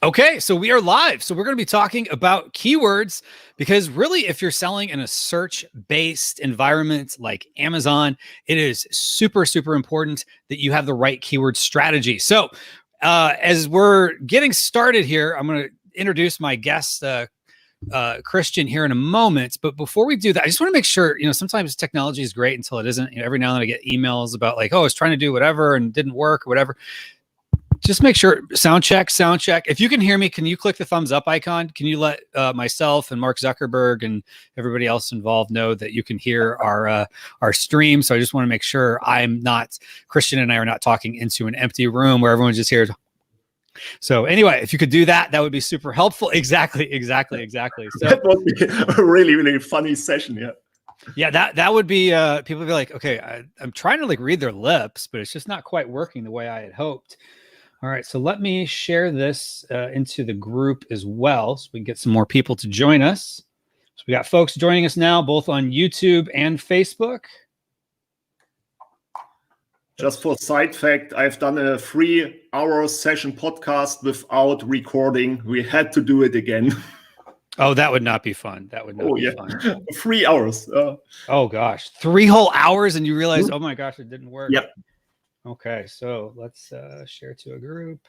Okay, so we are live. So we're going to be talking about keywords because really, if you're selling in a search-based environment like Amazon, it is super, super important that you have the right keyword strategy. So as we're getting started here, I'm going to introduce my guest, Christian, here in a moment. But before we do that, I just want to make sure, sometimes technology is great until it isn't. Every now and then I get emails about like, oh, I was trying to do whatever and didn't work or whatever. Just make sure, sound check. If you can hear me, can you click the thumbs up icon? Can you let myself and Mark Zuckerberg and everybody else involved know that you can hear our stream? So I just want to make sure Christian and I are not talking into an empty room where everyone's just here. So anyway, if you could do that, that would be super helpful. Exactly. So that would be a really, really funny session. Yeah, that would be, people would be like, okay, I'm trying to like read their lips, but it's just not quite working the way I had hoped. All right, so let me share this into the group as well so we can get some more people to join us. So we got folks joining us now, both on YouTube and Facebook. Just for side fact, I've done a 3-hour session podcast without recording. We had to do it again. Oh, that would not be fun. That would not be fun. 3 hours. Oh, gosh. 3 whole hours and you realize, oh, my gosh, it didn't work. Yep. Okay, so let's share to a group,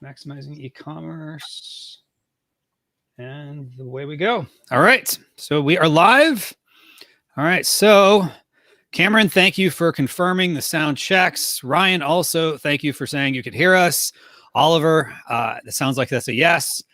maximizing e-commerce, and away we go. All right, so we are live. All right, so Cameron, thank you for confirming the sound checks. Ryan, also, thank you for saying you could hear us. Oliver, it sounds like that's a yes.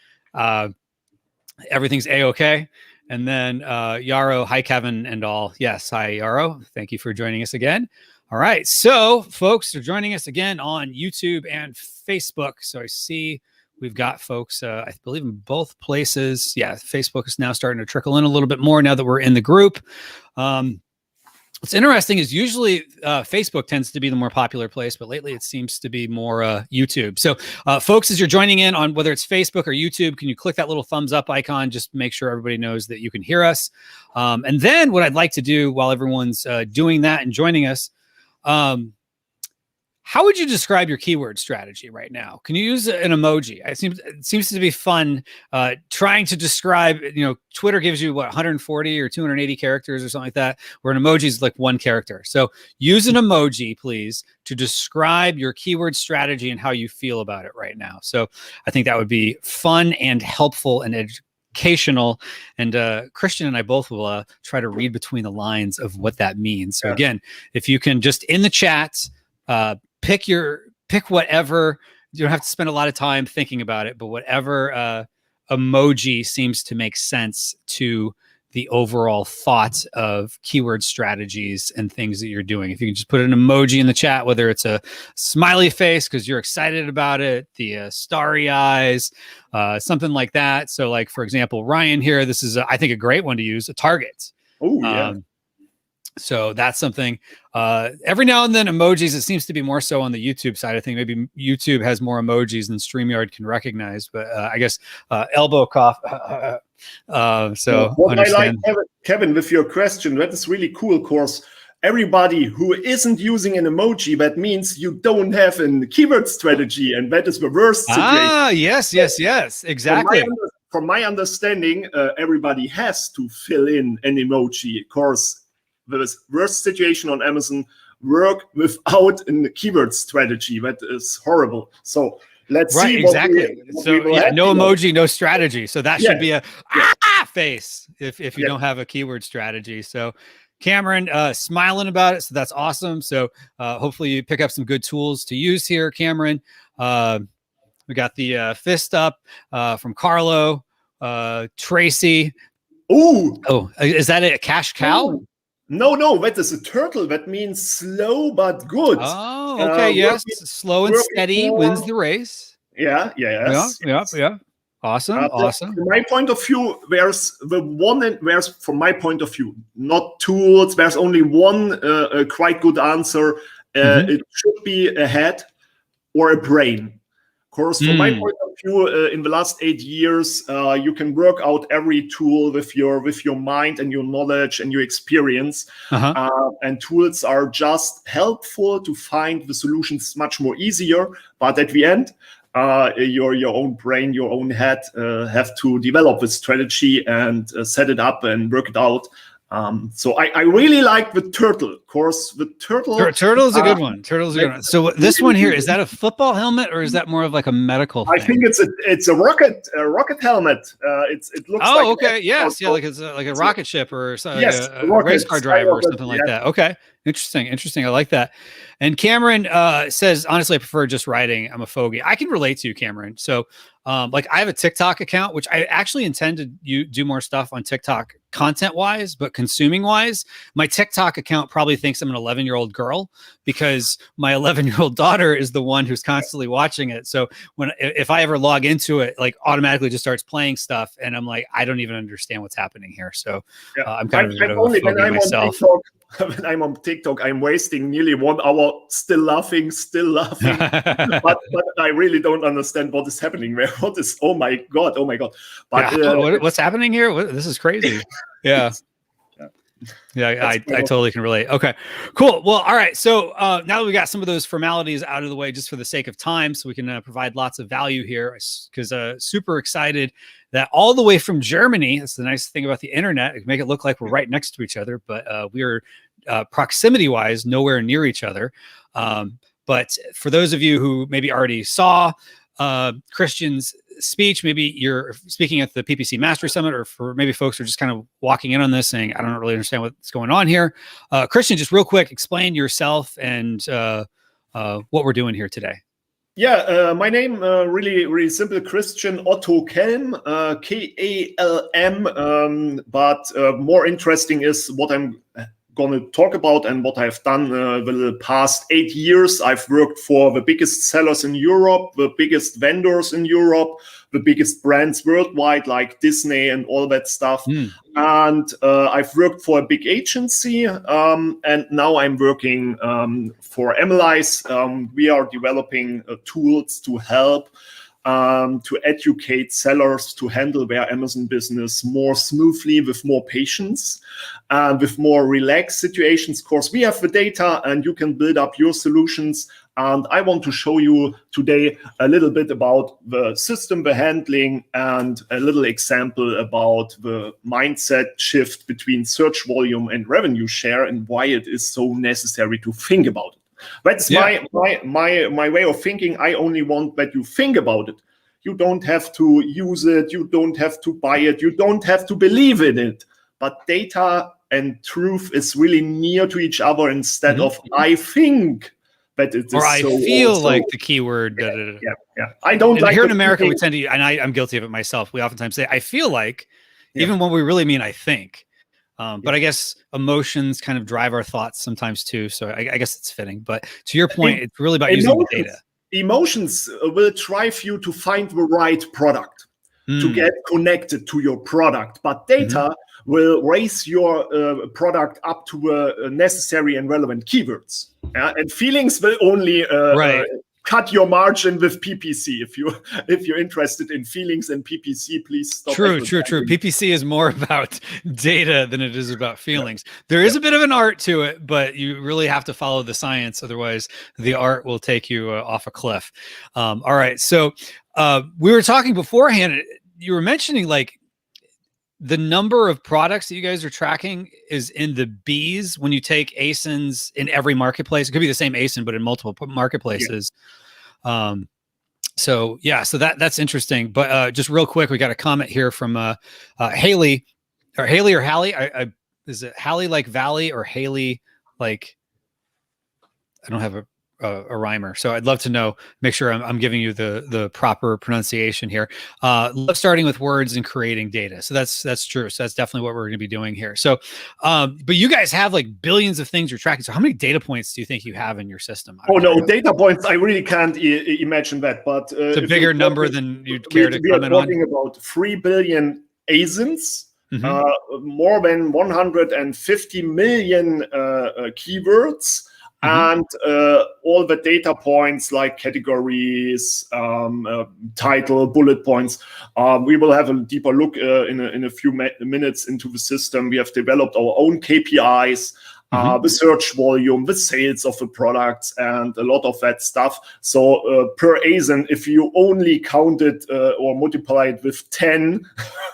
Everything's A-okay. And then Yarrow, hi, Kevin, and all. Yes, hi, Yarrow. Thank you for joining us again. All right, so folks are joining us again on YouTube and Facebook. So I see we've got folks, I believe in both places. Yeah, Facebook is now starting to trickle in a little bit more now that we're in the group. What's interesting is usually Facebook tends to be the more popular place, but lately it seems to be more YouTube. So folks, as you're joining in on whether it's Facebook or YouTube, can you click that little thumbs up icon? Just make sure everybody knows that you can hear us. And then what I'd like to do while everyone's doing that and joining us, how would you describe your keyword strategy right now? Can you use an emoji? It seems to be fun trying to describe, Twitter gives you what, 140 or 280 characters or something like that, where an emoji is like one character. So use an emoji, please, to describe your keyword strategy and how you feel about it right now. So I think that would be fun and helpful and educational. And Christian and I both will try to read between the lines of what that means. So again, if you can just in the chat, pick whatever. You don't have to spend a lot of time thinking about it, but whatever emoji seems to make sense to the overall thought of keyword strategies and things that you're doing. If you can just put an emoji in the chat, whether it's a smiley face because you're excited about it, the starry eyes, something like that. So like, for example, Ryan here, this is, I think, a great one to use, a target. Oh, yeah. So that's something. Every now and then emojis, it seems to be more so on the YouTube side. I think maybe YouTube has more emojis than StreamYard can recognize, but I guess elbow cough. So what I like, Kevin, with your question, that is really cool, because everybody who isn't using an emoji, that means you don't have a keyword strategy, and that is the worst situation. Ah, yes, exactly. From my understanding, everybody has to fill in an emoji. Of course, the worst situation on Amazon, work without a keyword strategy. That is horrible. So let's see. Exactly. No emoji, no strategy. So that should be a face if you don't have a keyword strategy. So Cameron smiling about it. So that's awesome. So hopefully you pick up some good tools to use here, Cameron. We got the fist up from Carlo, Tracy. Oh, is that a cash cow? Ooh. No, that is a turtle. That means slow but good. Oh, okay, yes. Slow and steady wins the race. Yeah. Awesome. From my point of view, from my point of view, not tools. There's only one quite good answer. It should be a head or a brain. Of course, from my point of view, in the last 8 years, you can work out every tool with your mind and your knowledge and your experience. And tools are just helpful to find the solutions much more easier. But at the end, your own brain, your own head have to develop a strategy and set it up and work it out. So I really like the turtle. Of course, the turtle. Turtle's a good one. Turtle's a good one. So this one here, is that a football helmet or is that more of like a medical thing? I think it's a rocket helmet. It looks like okay, yes, yeah, like it's like a rocket ship or something, yes, like a race car driver or something like that. Okay, interesting. I like that. And Cameron says, honestly, I prefer just writing. I'm a fogey. I can relate to you, Cameron. So, like, I have a TikTok account, which I actually intend to do more stuff on TikTok content-wise, but consuming-wise, my TikTok account probably thinks I'm an 11-year-old girl because my 11-year-old daughter is the one who's constantly watching it. So if I ever log into it, like automatically just starts playing stuff, and I'm like, I don't even understand what's happening here. So I'm kind of a bit of a fogey myself. When I'm on TikTok, I'm wasting nearly 1 hour still laughing. but I really don't understand what is happening there. What is, oh my God. But what's happening here? This is crazy. Yeah. Yeah, I totally can relate. Okay, cool. Well, all right. So now that we got some of those formalities out of the way, just for the sake of time, so we can provide lots of value here, because super excited that all the way from Germany, that's the nice thing about the internet, it can make it look like we're right next to each other, but we are proximity-wise nowhere near each other. But for those of you who maybe already saw Christian's speech, maybe you're speaking at the PPC Mastery Summit, or for maybe folks who are just kind of walking in on this saying, I don't really understand what's going on here. Christian, just real quick, explain yourself and what we're doing here today. Yeah, my name, really simple, Christian Otto Kelm, K-A-L-M, but more interesting is what I'm going to talk about and what I've done the past 8 years. I've worked for the biggest sellers in Europe, the biggest vendors in Europe, the biggest brands worldwide, like Disney and all that stuff. And I've worked for a big agency, and now I'm working for Amalyze. We are developing tools to help to educate sellers to handle their Amazon business more smoothly, with more patience, and with more relaxed situations. Of course, we have the data and you can build up your solutions. And I want to show you today a little bit about the system, the handling, and a little example about the mindset shift between search volume and revenue share, and why it is so necessary to think about it. That's my way of thinking. I only want that you think about it. You don't have to use it. You don't have to buy it. You don't have to believe in it. But data and truth is really near to each other, instead of I think that it is, or I feel like the keyword. Yeah. I don't like here in America, we tend to, and I'm guilty of it myself. We oftentimes say I feel like, even when we really mean I think. But I guess emotions kind of drive our thoughts sometimes too. So I guess it's fitting. But to your point, it's really about using the data. Emotions will drive you to find the right product, to get connected to your product. But data will raise your product up to necessary and relevant keywords. And feelings will only cut your margin with PPC. If you're interested in feelings and PPC, please stop. True. PPC is more about data than it is about feelings. There is a bit of an art to it, but you really have to follow the science. Otherwise, the art will take you off a cliff. All right. So we were talking beforehand. You were mentioning like the number of products that you guys are tracking is in the Bs when you take ASINs in every marketplace. It could be the same ASIN, but in multiple marketplaces. So that's interesting. But just real quick, we got a comment here from Haley or Hallie. Is it Hallie like Valley or Haley like? I don't have a rhymer, so I'd love to know. Make sure I'm giving you the proper pronunciation here. Love starting with words and creating data. So that's true. So that's definitely what we're going to be doing here. So, but you guys have like billions of things you're tracking. So how many data points do you think you have in your system? Oh no, data points. I really can't imagine that. But it's a bigger number than you'd care to comment on. We are talking about 3 billion ASINs. More than 150 million keywords. And all the data points like categories, title, bullet points. We will have a deeper look in a few minutes into the system. We have developed our own KPIs, the search volume, the sales of the products, and a lot of that stuff. So per ASIN, if you only count it or multiply it with 10,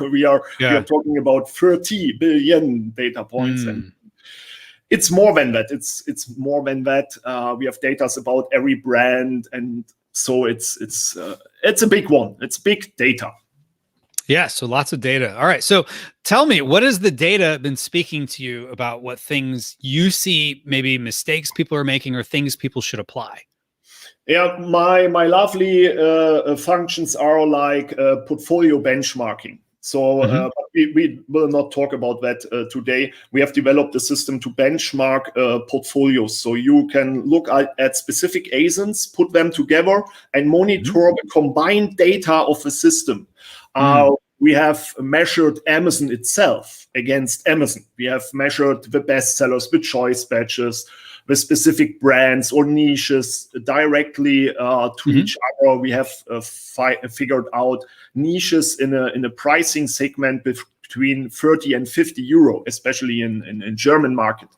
we are talking about 30 billion data points. And it's more than that. It's more than that. We have data about every brand, and so it's a big one. It's big data. Yeah, so lots of data. All right, so tell me, what has the data been speaking to you about what things you see, maybe mistakes people are making or things people should apply? Yeah, my lovely functions are like portfolio benchmarking. So we will not talk about that today. We have developed a system to benchmark portfolios. So you can look at specific ASINs, put them together, and monitor the combined data of the system. We have measured Amazon itself against Amazon. We have measured the bestsellers, the choice badges, the specific brands or niches directly to each other. We have figured out niches in a pricing segment between 30 and 50 euro, especially in German market.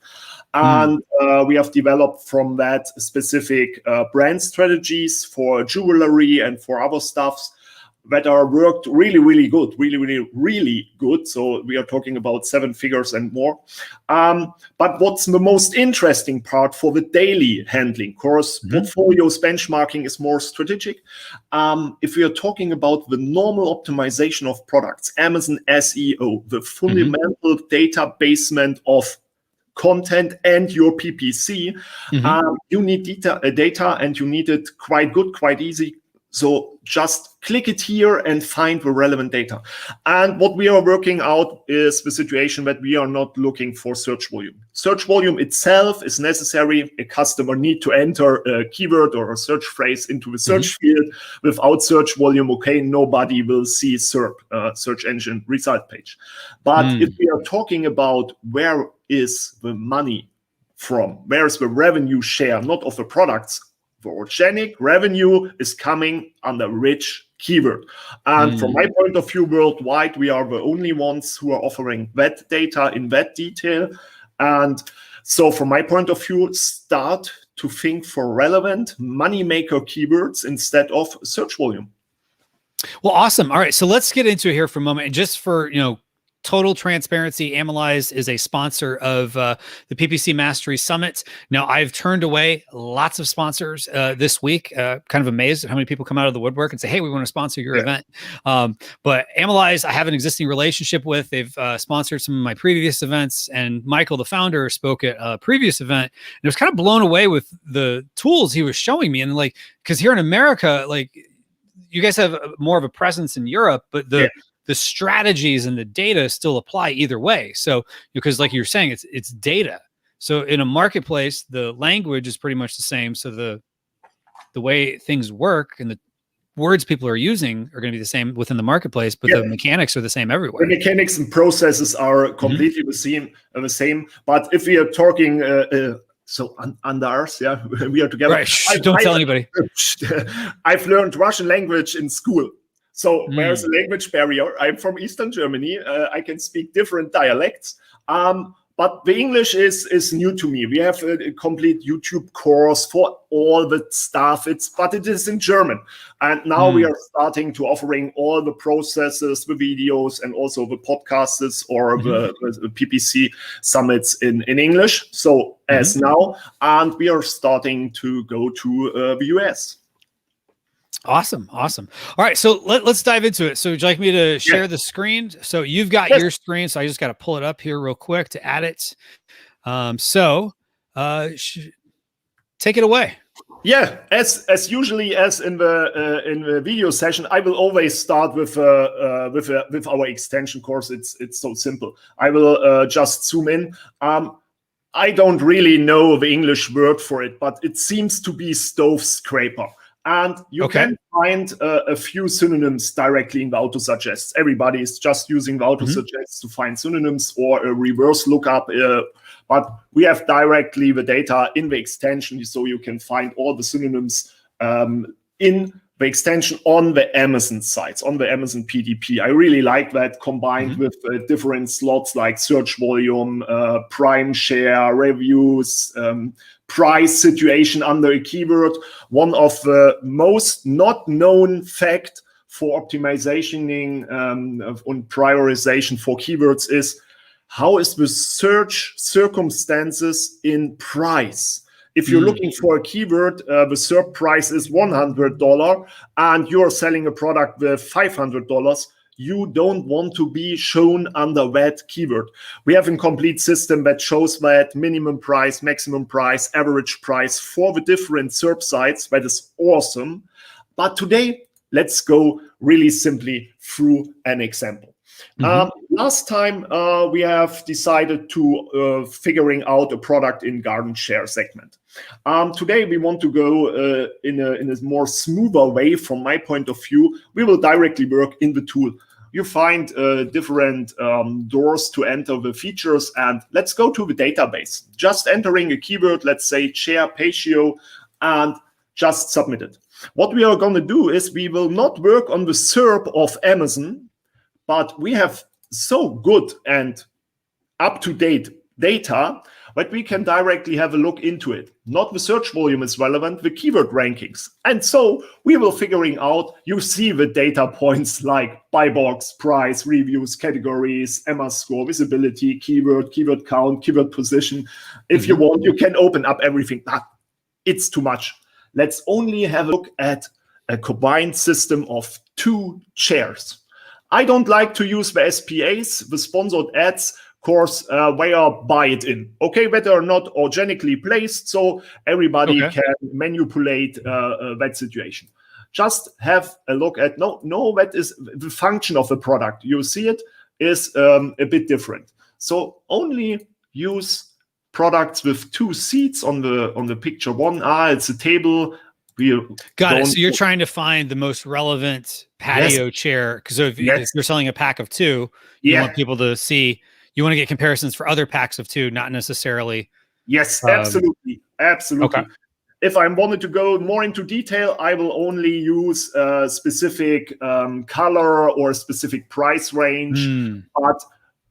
And we have developed from that specific brand strategies for jewelry and for other stuffs that are worked really good. So we are talking about 7 figures and more. But what's the most interesting part for the daily handling? Of course, portfolios benchmarking is more strategic. If we are talking about the normal optimization of products, Amazon SEO, the fundamental data basement of content and your PPC, you need data, and you need it quite good, quite easy. So just click it here and find the relevant data. And what we are working out is the situation that we are not looking for search volume. Search volume itself is necessary. A customer need to enter a keyword or a search phrase into the search field. Without search volume, okay, nobody will see SERP, search engine result page. But if we are talking about where is the money from, where is the revenue share, not of the products, the organic revenue is coming under rich keyword. And from my point of view, worldwide, we are the only ones who are offering that data in that detail. And so from my point of view, start to think for relevant moneymaker keywords instead of search volume. Well, awesome. All right, so let's get into it here for a moment. And just for, total transparency, Amalyze is a sponsor of the PPC Mastery Summit. Now, I've turned away lots of sponsors this week. Kind of amazed at how many people come out of the woodwork and say, hey, we want to sponsor your event. But Amalyze, I have an existing relationship with. They've sponsored some of my previous events. And Michael, the founder, spoke at a previous event. And I was kind of blown away with the tools he was showing me. And because here in America, you guys have more of a presence in Europe, but the strategies and the data still apply either way. So, because like you're saying, it's data. So in a marketplace, the language is pretty much the same. So the way things work and the words people are using are going to be the same within the marketplace, but the mechanics are the same everywhere. The mechanics and processes are completely the same. But if we are talking, so Anders, we are together. Right. Don't tell anybody. I've learned Russian language in school. So there's a language barrier. I'm from Eastern Germany. I can speak different dialects. But the English is new to me. We have a complete YouTube course for all the stuff. But it is in German. And now we are starting to offering all the processes, the videos, and also the podcasts or the PPC summits in English. So as now, and we are starting to go to the US. Awesome. All right, so let's dive into it. So would you like me to share the screen? So you've got your screen, so I just got to pull it up here real quick to add it. Take it away. Yeah, as usually as in the video session, I will always start with our extension course. It's so simple. I will just zoom in. I don't really know the English word for it, but it seems to be stove scraper. And you can find a few synonyms directly in the auto-suggest. Everybody is just using the auto-suggest to find synonyms or a reverse lookup. But we have directly the data in the extension, so you can find all the synonyms in the extension on the Amazon sites, on the Amazon PDP. I really like that combined with different slots like search volume, prime share, reviews, price situation under a keyword. One of the most not known fact for optimization and prioritization for keywords is how is the search circumstances in price. If you're looking for a keyword, the SERP price is $100 and you're selling a product with $500, you don't want to be shown under that keyword. We have a complete system that shows that minimum price, maximum price, average price for the different SERP sites. That is awesome. But today, let's go really simply through an example. Last time we have decided to figuring out a product in garden share segment. Today we want to go in a more smoother way. From my point of view, we will directly work in the tool. You find different doors to enter the features, and let's go to the database. Just entering a keyword, let's say share ratio, and just submit it. What we are going to do is we will not work on the SERP of Amazon, but we have so good and up-to-date data that we can directly have a look into it. Not the search volume is relevant, the keyword rankings. And so we will figuring out, you see the data points like buy box, price, reviews, categories, MA score, visibility, keyword count, keyword position. If you want, you can open up everything, but it's too much. Let's only have a look at a combined system of two shares. I don't like to use the SPAs, the sponsored ads, course, where buy it in. Okay, that are not organically placed, so everybody can manipulate that situation. Just have a look at, that is the function of the product. You see it is a bit different. So only use products with two seats on the picture one. It's a table. Got it. So you're trying to find the most relevant patio chair, because if you're selling a pack of two, you want people to see. You want to get comparisons for other packs of two, not necessarily. Yes, absolutely. Okay. If I wanted to go more into detail, I will only use a specific color or a specific price range. But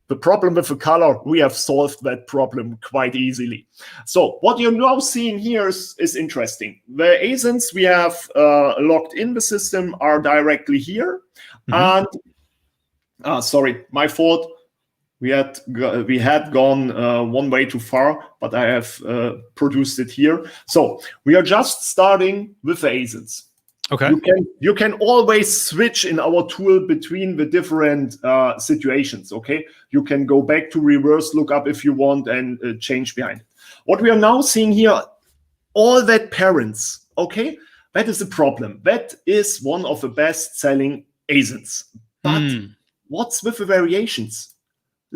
the problem with the color, we have solved that problem quite easily. So what you're now seeing here is interesting. The ASINs we have logged in the system are directly here. And sorry, my fault. We had gone one way too far, but I have produced it here. So we are just starting with the ASINs. Okay. You can always switch in our tool between the different situations. Okay. You can go back to reverse lookup if you want and change behind it. What we are now seeing here, all that parents. Okay. That is a problem. That is one of the best selling ASINs. But what's with the variations?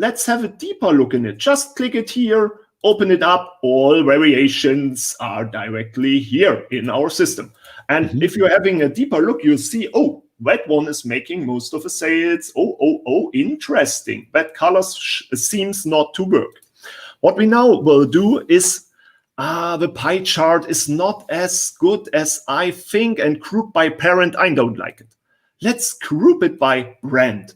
Let's have a deeper look in it. Just click it here, open it up. All variations are directly here in our system. And if you're having a deeper look, you'll see, oh, that one is making most of the sales. Oh, interesting. That color seems not to work. What we now will do is, the pie chart is not as good as I think, and group by parent, I don't like it. Let's group it by brand.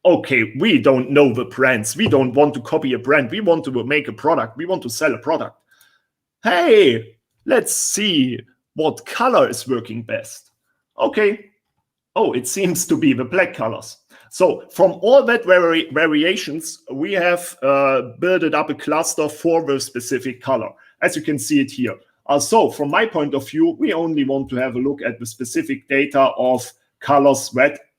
Okay, we don't know the brands. We don't want to copy a brand. We want to make a product. We want to sell a product. Hey, let's see what color is working best. Okay. Oh, it seems to be the black colors. So from all that variations, we have built up a cluster for the specific color, as you can see it here. So from my point of view, we only want to have a look at the specific data of colors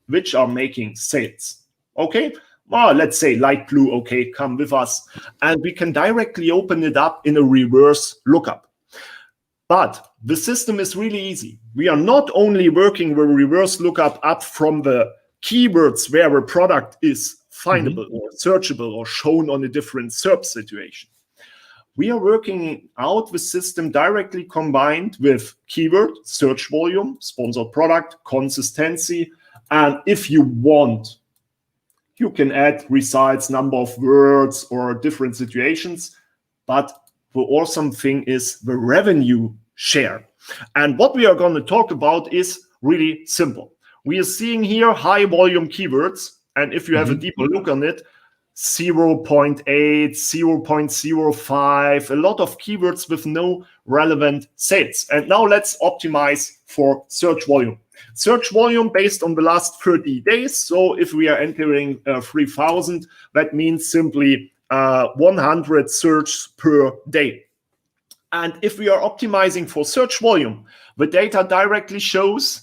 which are making sales. Okay, well, let's say light blue. Okay, come with us. And we can directly open it up in a reverse lookup. But the system is really easy. We are not only working the reverse lookup up from the keywords where a product is findable or searchable or shown on a different SERP situation. We are working out the system directly combined with keyword, search volume, sponsored product, consistency. And if you want, you can add results, number of words, or different situations. But the awesome thing is the revenue share. And what we are going to talk about is really simple. We are seeing here high volume keywords. And if you have a deeper look on it, 0.8, 0.05, a lot of keywords with no relevant sales. And now let's optimize for search volume. Search volume based on the last 30 days. So if we are entering 3,000, that means simply 100 searches per day. And if we are optimizing for search volume, the data directly shows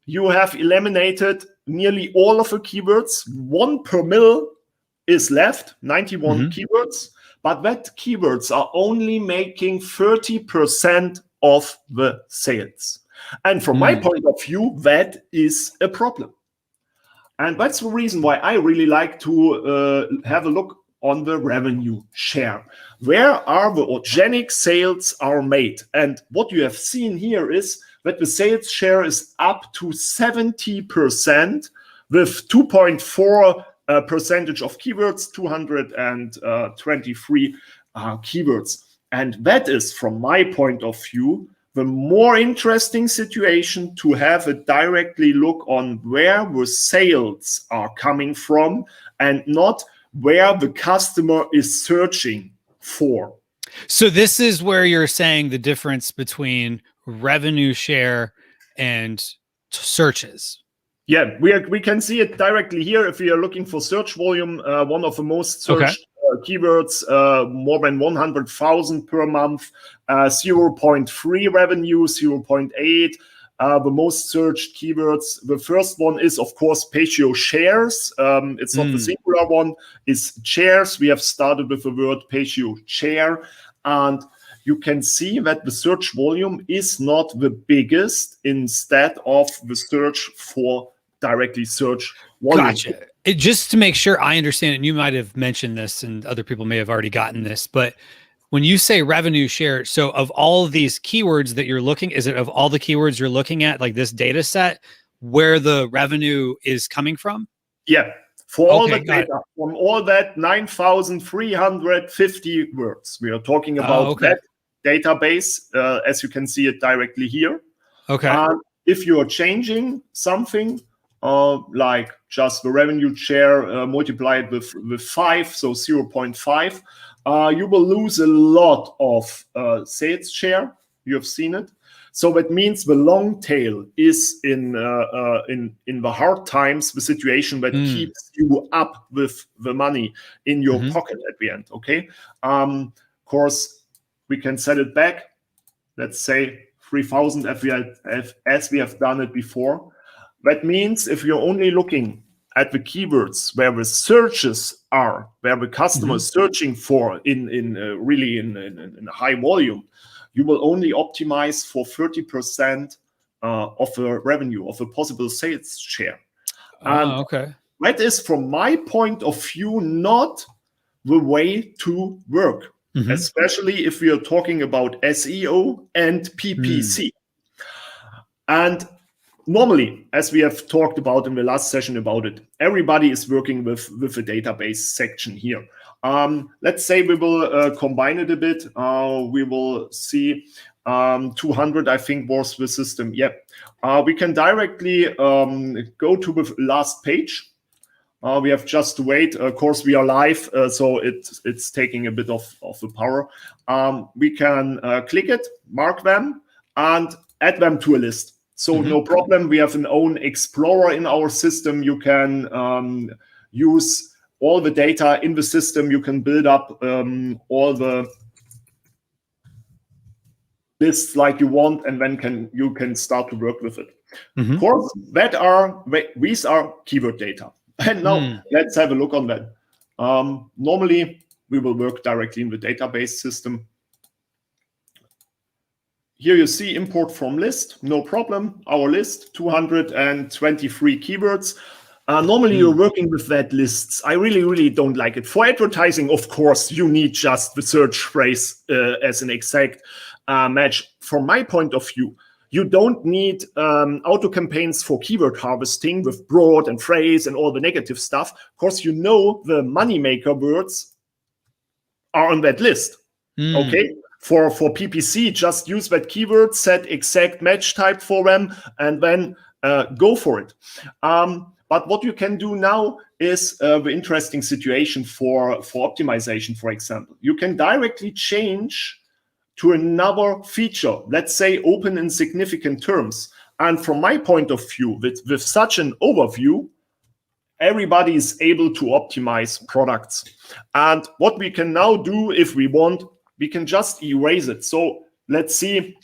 you have eliminated nearly all of the keywords. 1 per mil is left, 91 keywords, but that keywords are only making 30% of the sales. And from my point of view, that is a problem. And that's the reason why I really like to have a look on the revenue share. Where are the organic sales are made? And what you have seen here is that the sales share is up to 70% with 2.4 percentage of keywords, 223 keywords. And that is, from my point of view, the more interesting situation to have a directly look on where the sales are coming from and not where the customer is searching for. So this is where you're saying the difference between revenue share and searches. Yeah, we can see it directly here. If we are looking for search volume, one of the most searched keywords, more than 100,000 per month, 0.3 revenue, 0.8. The most searched keywords. The first one is, of course, Patio shares. It's not the singular one. It's chairs. We have started with the word Patio chair. And you can see that the search volume is not the biggest instead of the search for directly search volume. Gotcha. Just to make sure I understand it, and you might have mentioned this and other people may have already gotten this, but when you say revenue share, so of all of these keywords that you're looking, is it of all the keywords you're looking at, like this data set, where the revenue is coming from? Yeah. For all the data, from all that 9,350 words, we are talking about that database, as you can see it directly here. Okay. If you are changing something, like just the revenue share multiplied with 5, so 0.5, you will lose a lot of sales share. You have seen it. So that means the long tail is in the hard times, the situation that keeps you up with the money in your pocket at the end. Okay. Of course, we can set it back. Let's say 3,000 as we have done it before. That means if you're only looking at the keywords where the searches are, where the customer is searching for in a high volume, you will only optimize for 30% of the revenue, of a possible sales share. That is, from my point of view, not the way to work, especially if we are talking about SEO and PPC. And normally, as we have talked about in the last session about it, everybody is working with a database section here. Let's say we will combine it a bit. We will see 200, I think, was the system. Yep. We can directly go to the last page. We have just to wait. Of course, we are live, so it's taking a bit of the power. We can click it, mark them, and add them to a list. So no problem. We have an own explorer in our system. You can use all the data in the system. You can build up all the lists like you want, and then you can start to work with it. Of course, these are keyword data. And now let's have a look on that. Normally, we will work directly in the database system. Here you see import from list, no problem. Our list, 223 keywords. Normally you're working with that lists. I really don't like it. For advertising, of course, you need just the search phrase as an exact match. From my point of view, you don't need auto campaigns for keyword harvesting with broad and phrase and all the negative stuff. Of course, you know the moneymaker words are on that list. Okay. For PPC, just use that keyword, set exact match type for them, and then go for it. But what you can do now is the interesting situation for optimization, for example. You can directly change to another feature, let's say open in significant terms. And from my point of view, with such an overview, everybody is able to optimize products. And what we can now do, if we want, we can just erase it. So let's see,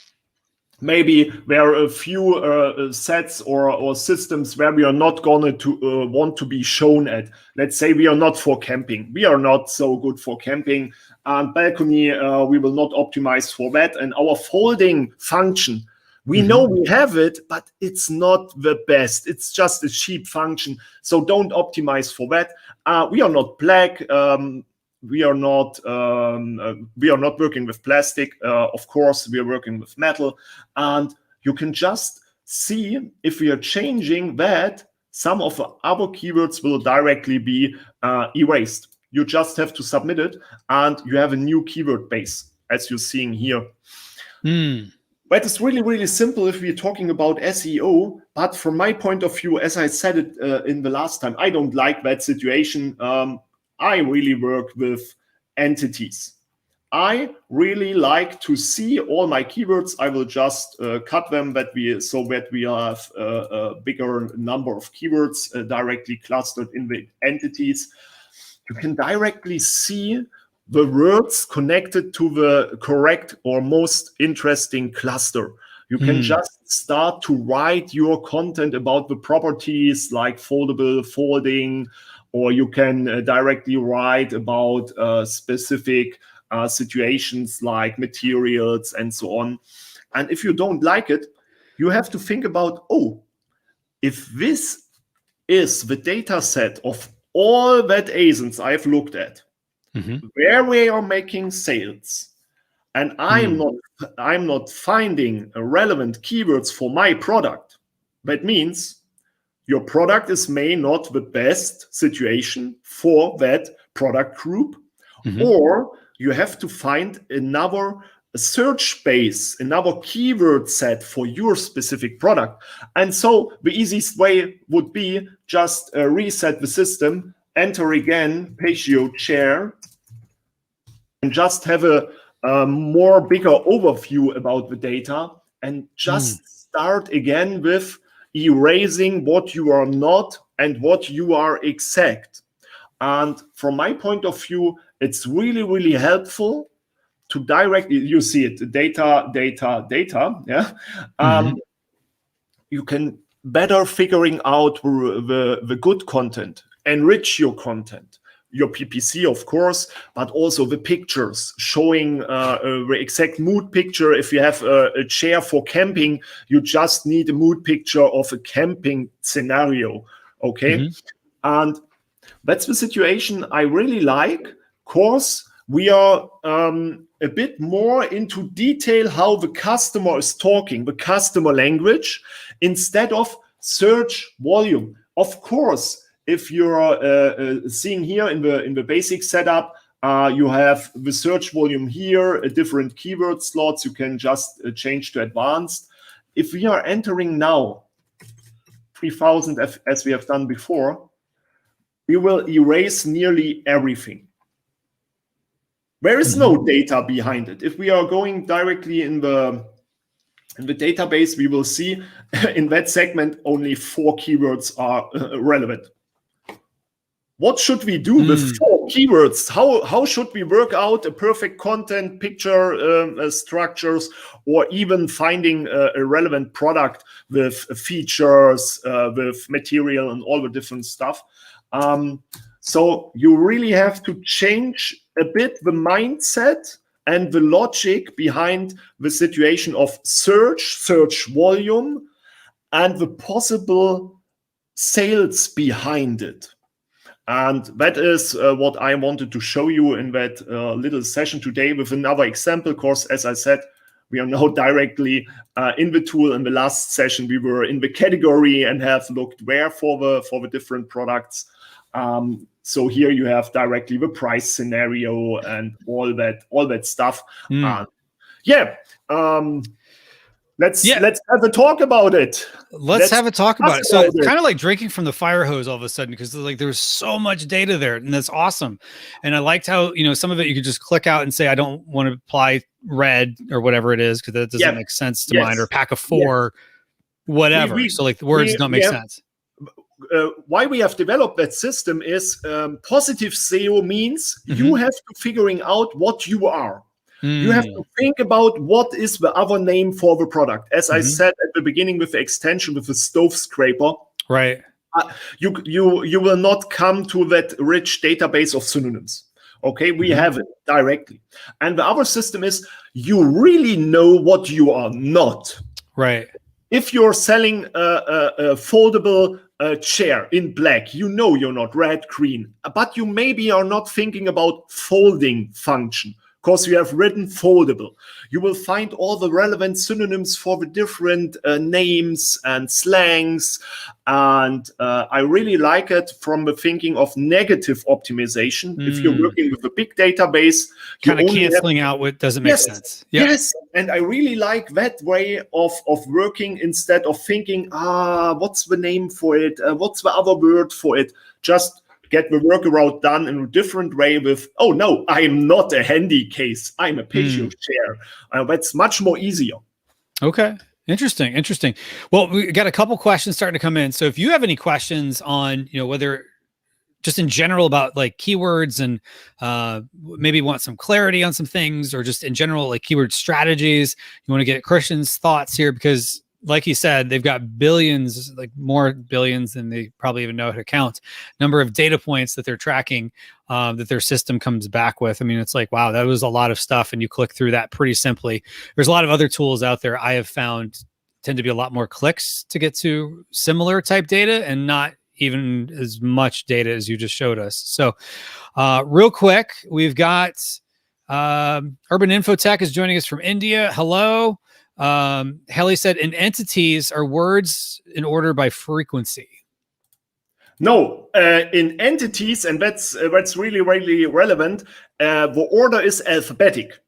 maybe there are a few sets or systems where we are not going to want to be shown at. Let's say we are not for camping. We are not so good for camping. And balcony, we will not optimize for that. And our folding function, we know we have it, but it's not the best. It's just a cheap function. So don't optimize for that. We are not black. We are not working with plastic. Of course, we are working with metal. And you can just see if we are changing that, some of the other keywords will directly be erased. You just have to submit it, and you have a new keyword base, as you're seeing here. But it's really, really simple if we're talking about SEO. But from my point of view, as I said it in the last time, I don't like that situation. I really work with entities. I really like to see all my keywords. I will just cut them so that we have a bigger number of keywords directly clustered in the entities. You can directly see the words connected to the correct or most interesting cluster. You can just start to write your content about the properties like foldable, folding, or you can directly write about specific situations like materials and so on. And if you don't like it, you have to think about, if this is the data set of all that ASINs I've looked at, where we are making sales, and I'm not finding relevant keywords for my product, that means your product may not the best situation for that product group, or you have to find another search space, another keyword set for your specific product. And so the easiest way would be just reset the system, enter again Pageo chair, and just have a more bigger overview about the data, and just start again with erasing what you are not and what you are exact. And from my point of view, it's really, really helpful to directly, you see it, data, yeah. You can better figuring out the good content, enrich your content, your PPC, of course, but also the pictures showing the exact mood picture. If you have a chair for camping, you just need a mood picture of a camping scenario, okay? And that's the situation I really like. Of course, we are a bit more into detail how the customer is talking, the customer language, instead of search volume. Of course, if you're seeing here in the basic setup, you have the search volume here, a different keyword slots. You can just change to advanced. If we are entering now 3000 as we have done before, we will erase nearly everything. There is no data behind it. If we are going directly in the database, we will see in that segment only 4 keywords are relevant. What should we do with 4 keywords? How should we work out a perfect content, picture structures, or even finding a relevant product with features, with material and all the different stuff? So you really have to change a bit the mindset and the logic behind the situation of search volume, and the possible sales behind it. And that is what I wanted to show you in that little session today with another example course. As I said, we are now directly in the tool. In the last session, we were in the category and have looked where for the different products. So here you have directly the price scenario and all that stuff. Let's have a talk about it. Let's have a talk about it. So it's kind of like drinking from the fire hose all of a sudden, because like there's so much data there, and that's awesome. And I liked how, you know, some of it you could just click out and say, I don't want to apply red or whatever it is, because that doesn't make sense to mine, or pack of 4, whatever. So like the words don't make sense. Why we have developed that system is positive SEO means you have to figuring out what you are. You have to think about what is the other name for the product. As I said at the beginning with the extension with the stove scraper, right? You will not come to that rich database of synonyms. Okay, we have it directly. And the other system is you really know what you are not. Right. If you're selling a foldable chair in black, you know you're not red, green, but you maybe are not thinking about folding function, because you have written foldable. You will find all the relevant synonyms for the different names and slangs. And I really like it from the thinking of negative optimization. If you're working with a big database, kind of canceling out what doesn't make sense. Yep. Yes, and I really like that way of working, instead of thinking, what's the name for it? What's the other word for it? Just get the workaround done in a different way with, oh no, I am not a handy case. I'm a patio chair. That's much more easier. Okay. Interesting. Interesting. Well, we got a couple questions starting to come in. So if you have any questions on, you know, whether just in general about like keywords and maybe want some clarity on some things, or just in general, like keyword strategies, you want to get Christian's thoughts here, because like he said, they've got billions, like more billions than they probably even know how to count, number of data points that they're tracking, that their system comes back with. I mean, it's like, wow, that was a lot of stuff. And you click through that pretty simply. There's a lot of other tools out there I have found tend to be a lot more clicks to get to similar type data, and not even as much data as you just showed us. So real quick, we've got Urban Infotech is joining us from India. Hello. Helly said, in entities are words in order by frequency. No, in entities, and that's really, really relevant, the order is alphabetic.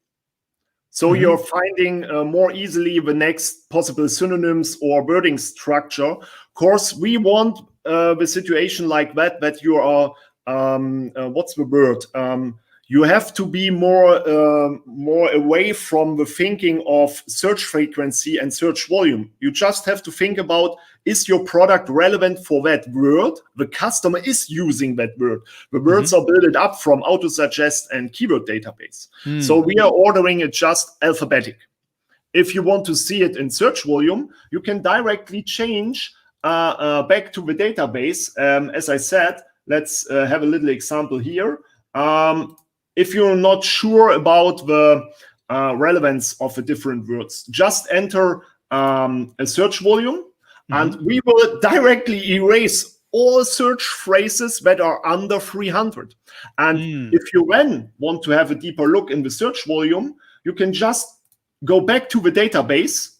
So you're finding more easily the next possible synonyms or wording structure. Of course, we want the situation like that you are, what's the word? You have to be more away from the thinking of search frequency and search volume. You just have to think about, is your product relevant for that word? The customer is using that word. The words are built up from auto-suggest and keyword database. So we are ordering it just alphabetic. If you want to see it in search volume, you can directly change back to the database. As I said, let's have a little example here. If you're not sure about the relevance of the different words, just enter a search volume, and we will directly erase all search phrases that are under 300. And if you then want to have a deeper look in the search volume, you can just go back to the database.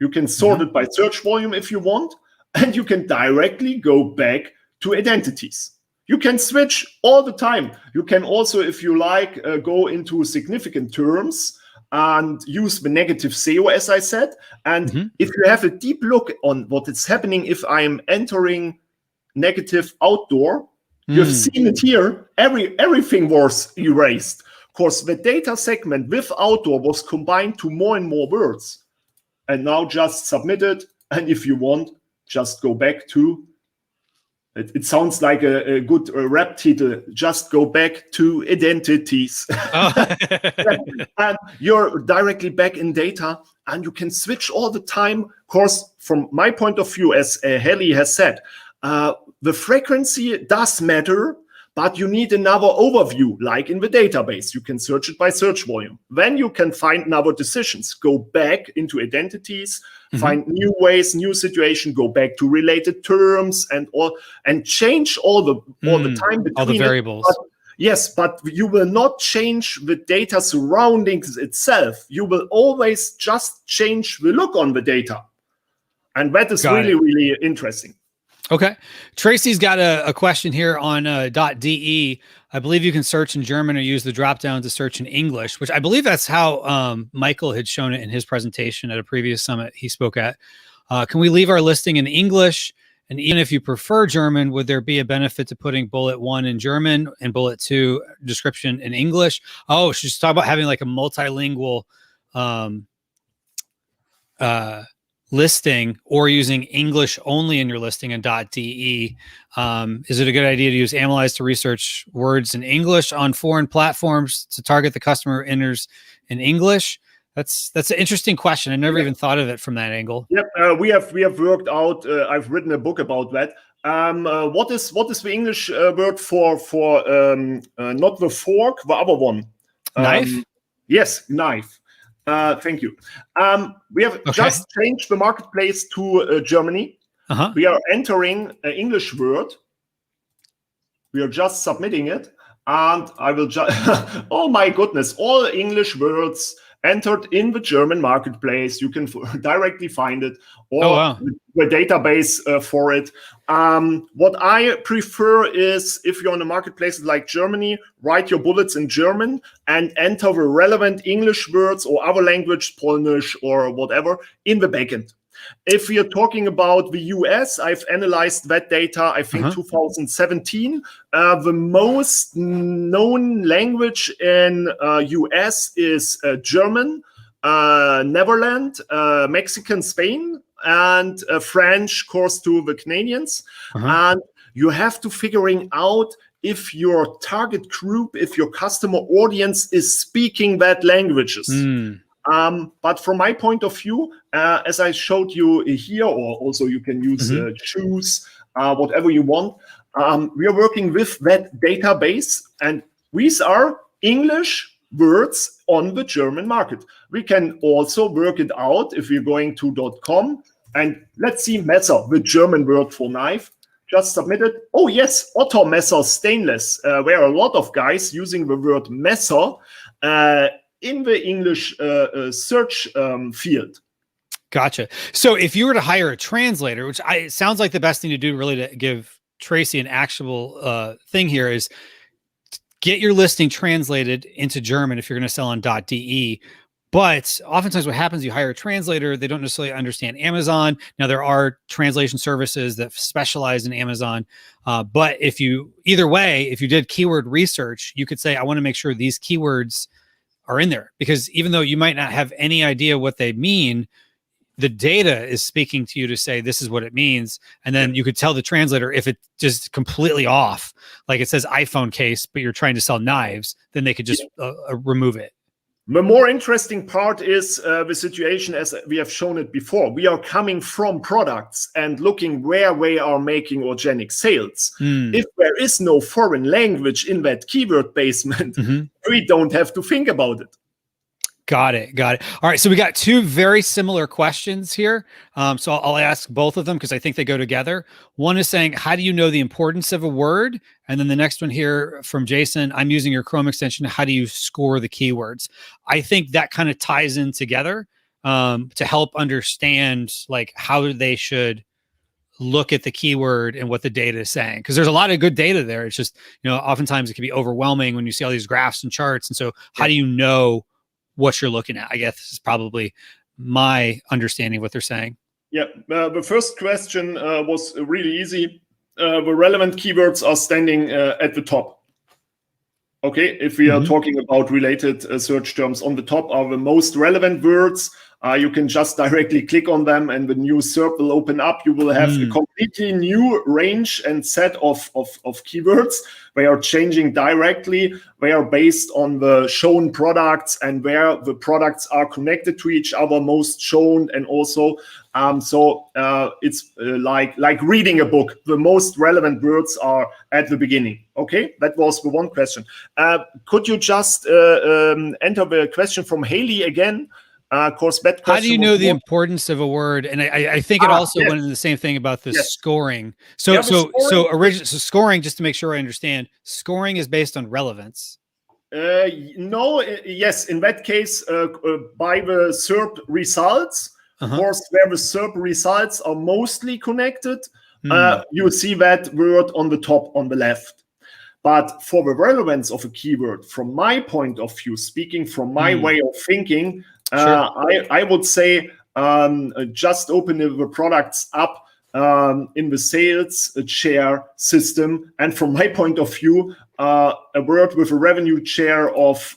You can sort it by search volume if you want, and you can directly go back to identities. You can switch all the time. You can also, if you like, go into significant terms and use the negative SEO, as I said. And if you have a deep look on what is happening, if I'm entering negative outdoor, you've seen it here. Everything was erased. Of course, the data segment with outdoor was combined to more and more words. And now just submit it. And if you want, just go back to it sounds like a good rap title. Just go back to identities. And you're directly back in data, and you can switch all the time. Of course, from my point of view, as Helly has said, the frequency does matter, but you need another overview, like in the database. You can search it by search volume. Then you can find another decisions. Go back into identities, find new ways, new situation, go back to related terms and change all the time between all the variables. Yes, but you will not change the data surroundings itself. You will always just change the look on the data. And that is really, really interesting. Okay. Tracy's got a question here on .de. I believe you can search in German or use the drop down to search in English, which I believe that's how Michael had shown it in his presentation at a previous summit he spoke at. Can we leave our listing in English? And even if you prefer German, would there be a benefit to putting bullet 1 in German and bullet 2 description in English? Oh, she's talking about having like a multilingual listing or using English only in your listing in .de. Is it a good idea to use Amalyze to research words in English on foreign platforms to target the customer enters in English? That's an interesting question. I never even thought of it from that angle. Yep, we have worked out. I've written a book about that. What is the English word for not the fork, the other one? Knife. Yes, knife. Thank you. We have just changed the marketplace to Germany. We are entering an English word. We are just submitting it, and I will just. Oh my goodness! All English words entered in the German marketplace. You can directly find it, or the database for it. What I prefer is, if you're on a marketplace like Germany, write your bullets in German and enter the relevant English words or other language, Polish or whatever, in the backend. If we are talking about the US, I've analyzed that data, I think 2017. The most known language in US is German, Netherlands, Mexican, Spain, and French, of course, to the Canadians. And you have to figuring out if your target group, if your customer audience is speaking that languages. But from my point of view, as I showed you here, or also you can use choose whatever you want. We are working with that database, and these are English words on the German market. We can also work it out if we're going to .com, and let's see Messer, the German word for knife. Just submit it. Oh yes, Otto Messer stainless. Where a lot of guys using the word Messer in the English search field. Gotcha. So if you were to hire a translator, which it sounds like the best thing to do really to give Tracy an actionable thing here is get your listing translated into German if you're going to sell on .de. But oftentimes what happens, you hire a translator, they don't necessarily understand Amazon. Now there are translation services that specialize in Amazon. But either way, if you did keyword research, you could say, I want to make sure these keywords are in there, because even though you might not have any idea what they mean, the data is speaking to you to say this is what it means. And then you could tell the translator if it's just completely off, like it says iPhone case, but you're trying to sell knives, then they could just remove it. The more interesting part is the situation as we have shown it before. We are coming from products and looking where we are making organic sales. If there is no foreign language in that keyword basement, we don't have to think about it. Got it. Got it. All right. So we got two very similar questions here. So I'll ask both of them because I think they go together. One is saying, how do you know the importance of a word? And then the next one here from Jason, I'm using your Chrome extension. How do you score the keywords? I think that kind of ties in together to help understand like how they should look at the keyword and what the data is saying. Because there's a lot of good data there. It's just, oftentimes it can be overwhelming when you see all these graphs and charts. And so how do you know what you're looking at? I guess this is probably my understanding of what they're saying. Yeah, the first question was really easy. The relevant keywords are standing at the top. Okay, if we are talking about related search terms, on the top are the most relevant words. You can just directly click on them and the new SERP will open up. You will have a completely new range and set of keywords. They are changing directly. They are based on the shown products and where the products are connected to each other, most shown, and also it's like reading a book. The most relevant words are at the beginning. Okay, that was the one question. Could you just enter the question from Haley again? Of course, that question. How do you know the importance of a word? And I think it also went into the same thing about the scoring. So scoring, just to make sure I understand, scoring is based on relevance. No, yes, in that case, by the SERP results. Of course, where the SERP results are mostly connected. you see that word on the top on the left. But for the relevance of a keyword, from my point of view, speaking from my way of thinking, I would say just open the products up in the sales share system. And from my point of view, a word with a revenue share of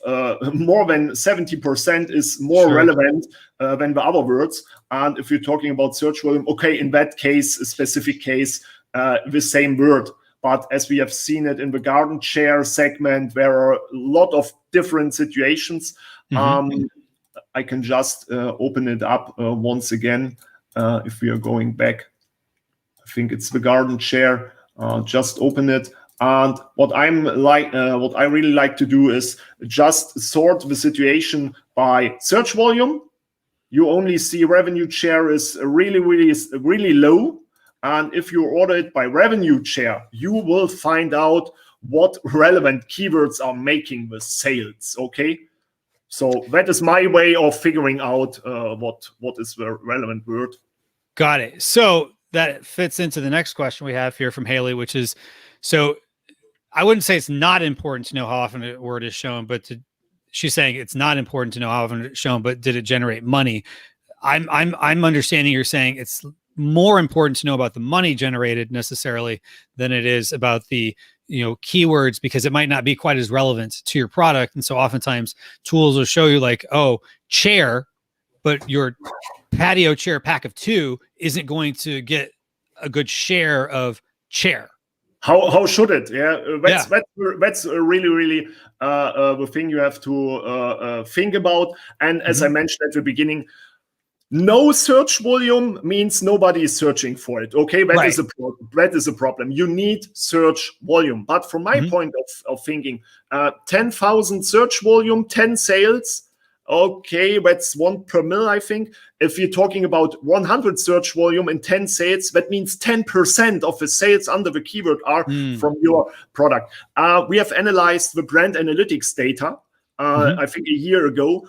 more than 70% is more relevant than the other words. And if you're talking about search volume, okay, in that case, a specific case, the same word. But as we have seen it in the garden share segment, there are a lot of different situations. I can just open it up once again. If we are going back, I think it's the garden share. Just open it. And what I really like to do is just sort the situation by search volume. You only see revenue share is really low. And if you order it by revenue share, you will find out what relevant keywords are making the sales. Okay, so that is my way of figuring out what is the relevant word. Got it. So that fits into the next question we have here from Haley, which is, so I wouldn't say it's not important to know how often a word is shown, but she's saying it's not important to know how often it's shown, but did it generate money? I'm understanding you're saying it's more important to know about the money generated necessarily than it is about the keywords, because it might not be quite as relevant to your product. And so oftentimes tools will show you like, oh, chair, but your patio chair pack of 2 isn't going to get a good share of chair. How should it? That's really the thing you have to think about. And as I mentioned at the beginning, no search volume means nobody is searching for it. Okay, that is a problem. You need search volume. But from my point of thinking, 10,000 search volume, 10 sales. Okay, that's 1 per mil, I think. If you're talking about 100 search volume and 10 sales, that means 10% of the sales under the keyword are from your product. We have analyzed the brand analytics data. I think a year ago.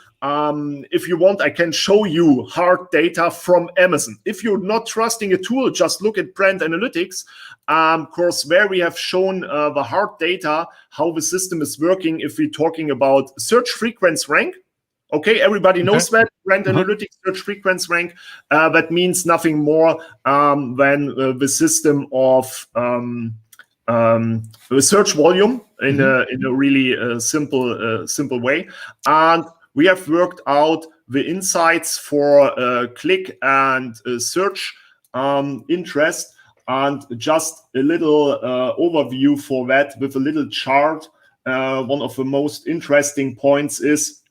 If you want, I can show you hard data from Amazon. If you're not trusting a tool, just look at brand analytics. Of course, where we have shown the hard data, how the system is working. If we're talking about search frequency rank, okay, everybody knows that brand analytics search frequency rank. That means nothing more than the system of the search volume in a really simple way. And we have worked out the insights for click and search interest, and just a little overview for that with a little chart. One of the most interesting points is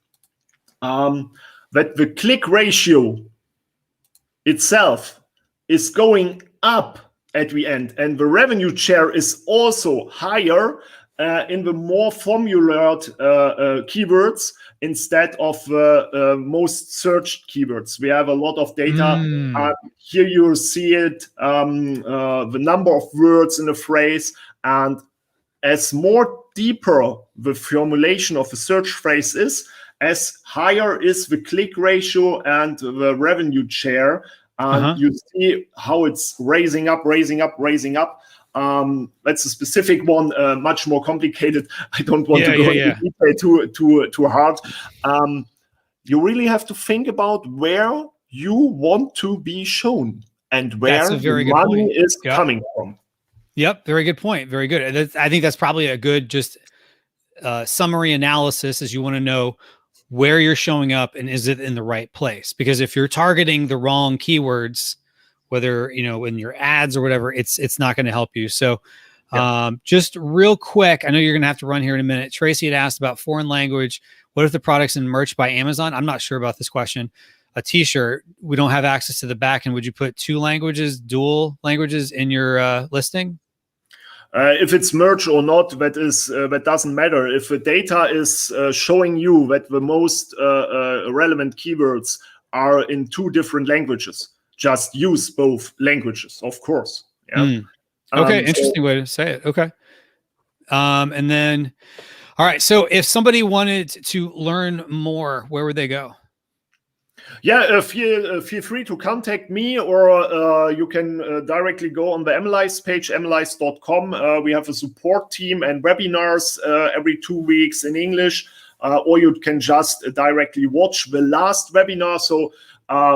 that the click ratio itself is going up at the end, and the revenue share is also higher in the more formulated keywords instead of most searched keywords. We have a lot of data. Here you see it, the number of words in a phrase, and as more deeper the formulation of a search phrase is, as higher is the click ratio and the revenue share. And you see how it's raising up. That's a specific one, much more complicated. I don't want to go into detail too hard. You really have to think about where you want to be shown and where the money is coming from. Yep, very good point. Very good. I think that's probably a good just summary analysis, as you want to know where you're showing up and is it in the right place? Because if you're targeting the wrong keywords, whether in your ads or whatever, it's not going to help you. So just real quick, I know you're going to have to run here in a minute. Tracy had asked about foreign language. What if the product's in merch by Amazon? I'm not sure about this question. A t-shirt, we don't have access to the back end. Would you put 2 languages, dual languages in your listing? If it's merge or not, that doesn't matter. If the data is showing you that the most relevant keywords are in 2 different languages, just use both languages, of course. Yeah. Okay, interesting way to say it. Okay. And then, all right. So if somebody wanted to learn more, where would they go? Yeah, feel free to contact me, or you can directly go on the Amalyze page, amalyze.com. We have a support team and webinars every 2 weeks in English, or you can just directly watch the last webinar. So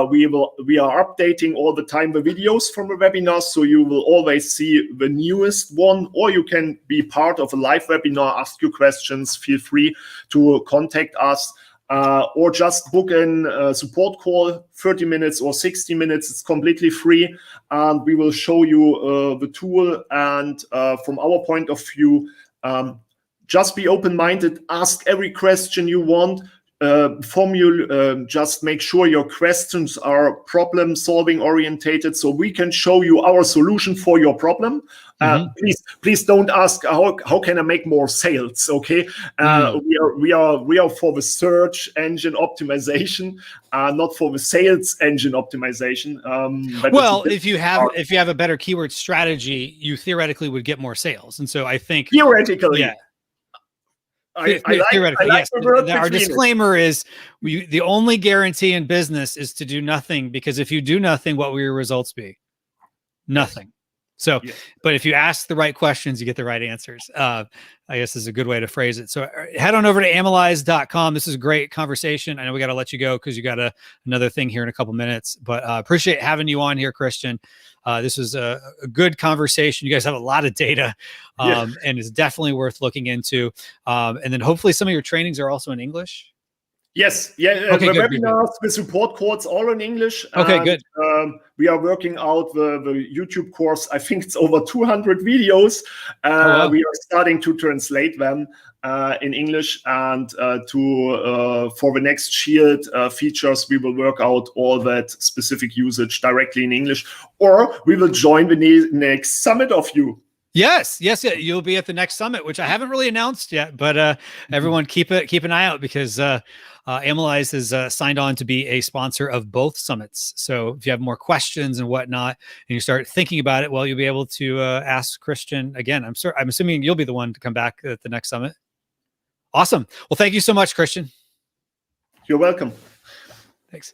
we are updating all the time the videos from the webinars, so you will always see the newest one, or you can be part of a live webinar, ask your questions. Feel free to contact us. Or just book a support call, 30 minutes or 60 minutes. It's completely free, and we will show you the tool. And from our point of view, just be open-minded, ask every question you want. Just make sure your questions are problem-solving orientated, so we can show you our solution for your problem. Please don't ask how can I make more sales. Okay, we are for the search engine optimization, not for the sales engine optimization. Well, if you have a better keyword strategy, you theoretically would get more sales, and so I think theoretically, yeah. Theoretically, yes. Our disclaimer is the only guarantee in business is to do nothing, because if you do nothing, what will your results be? Nothing. So, but if you ask the right questions, you get the right answers. I guess is a good way to phrase it. So head on over to amalyze.com. This is a great conversation. I know we got to let you go because you got another thing here in a couple minutes, but appreciate having you on here, Christian. This was a good conversation. You guys have a lot of data, and it's definitely worth looking into. And then hopefully some of your trainings are also in English. Yes, yeah. The webinars, the support codes, all in English. Okay, good. We are working out the YouTube course. I think it's over 200 videos. Wow. We are starting to translate them in English, and for the next Shield features, we will work out all that specific usage directly in English, or we will join the next summit of you. Yes. You'll be at the next summit, which I haven't really announced yet, but everyone keep an eye out, because Amalyze has signed on to be a sponsor of both summits. So if you have more questions and whatnot, and you start thinking about it, well, you'll be able to ask Christian again. I'm assuming you'll be the one to come back at the next summit. Awesome. Well, thank you so much, Christian. You're welcome.